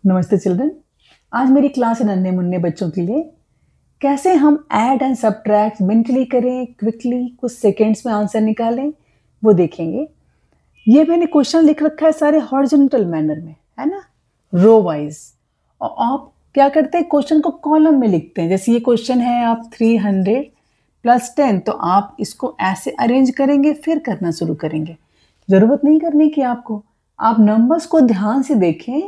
नमस्ते चिल्ड्रन। आज मेरी क्लास है नन्हे मुन्ने बच्चों के लिए कैसे हम ऐड एंड सब्ट्रैक्ट मेंटली करें, क्विकली कुछ सेकेंड्स में आंसर निकालें, वो देखेंगे। ये मैंने क्वेश्चन लिख रखा है सारे हॉरिजॉन्टल मैनर में, है ना, रो वाइज। और आप क्या करते हैं, क्वेश्चन को कॉलम में लिखते हैं। जैसे ये क्वेश्चन है आप 300 + 10, तो आप इसको ऐसे अरेंज करेंगे, फिर करना शुरू करेंगे। ज़रूरत नहीं करने की आपको, आप नंबर्स को ध्यान से देखें।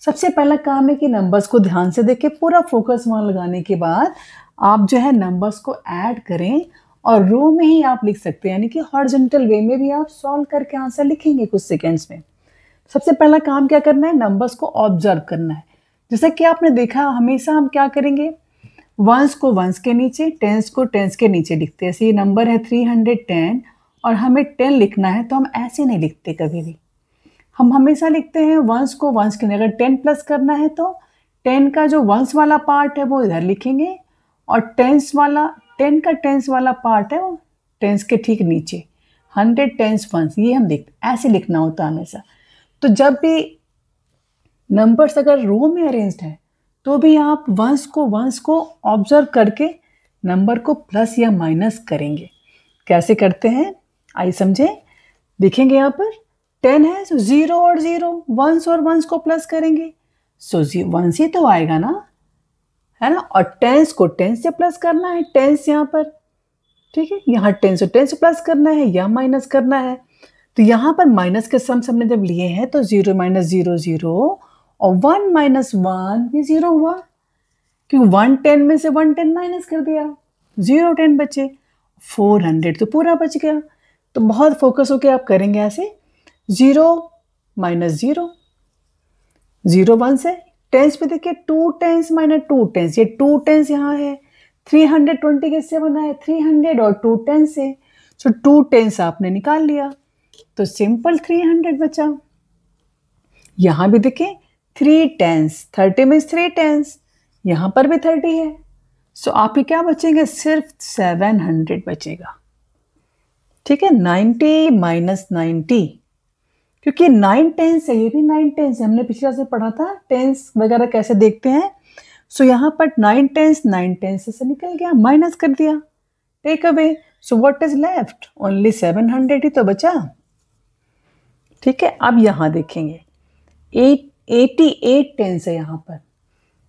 सबसे पहला काम है कि नंबर्स को ध्यान से देखें, पूरा फोकस वहाँ लगाने के बाद आप जो है नंबर्स को ऐड करें और रो में ही आप लिख सकते हैं, यानी कि हॉरिजॉन्टल वे में भी आप सॉल्व करके आंसर लिखेंगे कुछ सेकेंड्स में। सबसे पहला काम क्या करना है, नंबर्स को ऑब्जर्व करना है। जैसा कि आपने देखा, हमेशा हम क्या करेंगे, वंस को वंस के नीचे, टेंस को टेंस के नीचे लिखते हैं। जैसे ये नंबर है 310 और हमें 10 लिखना है, तो हम ऐसे नहीं लिखते कभी भी। हम हमेशा लिखते हैं वंस को वंस के, अगर 10 प्लस करना है तो 10 का जो वंस वाला पार्ट है वो इधर लिखेंगे, और टेंस वाला 10 का टेंस वाला पार्ट है वो टेंस के ठीक नीचे। 100 टेंस वंस, ये हम ऐसे लिखना होता है हमेशा। तो जब भी नंबर्स अगर रो में अरेंज्ड है तो भी आप वंस को ऑब्जर्व करके नंबर को प्लस या माइनस करेंगे। कैसे करते हैं आइए समझे। देखेंगे यहाँ पर 10 है, सो 0 और 0, वंस और वंस को प्लस करेंगे, सो वंस ही तो आएगा ना, है ना। और टेंस को टेंस से प्लस करना है, टेंस यहाँ पर, ठीक है, यहाँ टेंस को टेंस से प्लस करना है या माइनस करना है। तो यहाँ पर माइनस के सम हमने जब लिए हैं तो 0 - 0 0 और 1 - 1 भी 0 हुआ, क्योंकि 1 10 में से 1 10 माइनस कर दिया, 0 10 बचे, 400 तो पूरा बच गया। तो बहुत फोकस होके आप करेंगे ऐसे। 0 - 0, 0 1 से टेंस पे देखिए, 2 टेंस - 2 टेंस, ये 2 टेंस यहाँ है। 320 किससे बना है, 300 और 2 टेंस से, सो 2 टेंस आपने निकाल लिया, तो सिंपल 300 बचा। यहाँ भी देखिए 3 टेंस, 30 में 3 टेंस, यहाँ पर भी 30 है, सो आपके क्या बचेंगे, सिर्फ 700 बचेगा। ठीक है, 90 - 90, क्योंकि 9 टेंस है, ये भी 9 टेंस है, हमने पिछले से पढ़ा था टेंस वगैरह कैसे देखते हैं। सो यहाँ पर 9 टेंस से निकल गया, माइनस कर दिया, take away. So what is left, only 700 ही तो बचा। ठीक है, अब यहाँ देखेंगे 88 टेंस है यहाँ पर,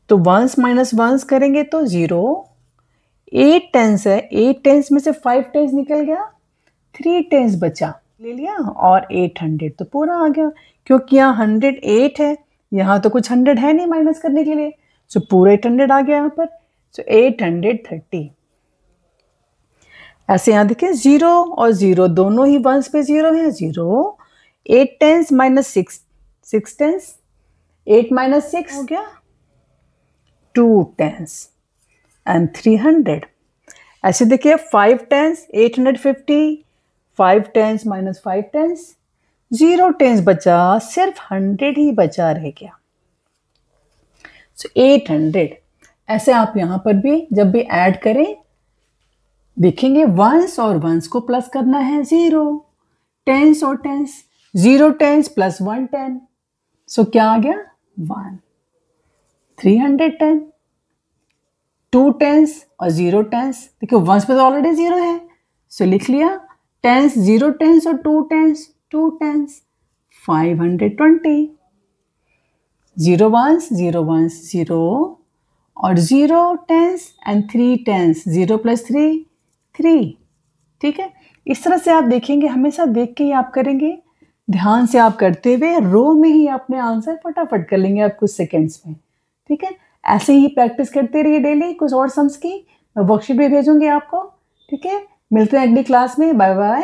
तो वंस माइनस वंस करेंगे तो 0। 8 टेंस है, 8 टेंस में से 5 टेंस निकल गया, 3 टेंस बचा, ले लिया, और 800 तो पूरा आ गया, क्योंकि यहाँ 108 है, यहाँ तो कुछ 100 है नहीं माइनस करने के लिए, सो पूरा 800 आ गया यहाँ पर, सो 830। ऐसे यहाँ देखिए 0 और 0 दोनों ही वंस पे 0 है, 0, 8 टेंस - 6 टेंस, 8 - 6 हो गया 2 टेंस एंड 300। ऐसे देखिए 5 टेंस 850, 5 टेंस - 5 टेंस, 0 टेंस बचा, सिर्फ 100 ही बचा रह गया, सो 800। ऐसे आप यहाँ पर भी जब भी ऐड करें देखेंगे, वंस और वंस को प्लस करना है, 0 टेंस और टेंस, 0 टेंस + 1 10, सो क्या आ गया 1, 310। 2 टेंस और 0 टेंस, देखिए वंस पे तो ऑलरेडी 0 है, सो लिख लिया टेंस, 0 टेंस और 2 टेंस, 2 टेंस 520। 0 वंस 0 वंस 0 और 0 टेंस एंड 3 टेंस, 0 + 3 3। ठीक है, इस तरह से आप देखेंगे, हमेशा देख के ही आप करेंगे, ध्यान से आप करते हुए रो में ही अपने आंसर फटाफट कर लेंगे आप कुछ सेकेंड्स में। ठीक है, ऐसे ही प्रैक्टिस करते रहिए डेली कुछ और सम्स की, मैं वर्कशीट भी भेजूंगी आपको। ठीक है, मिलते हैं अगली क्लास में, बाय बाय।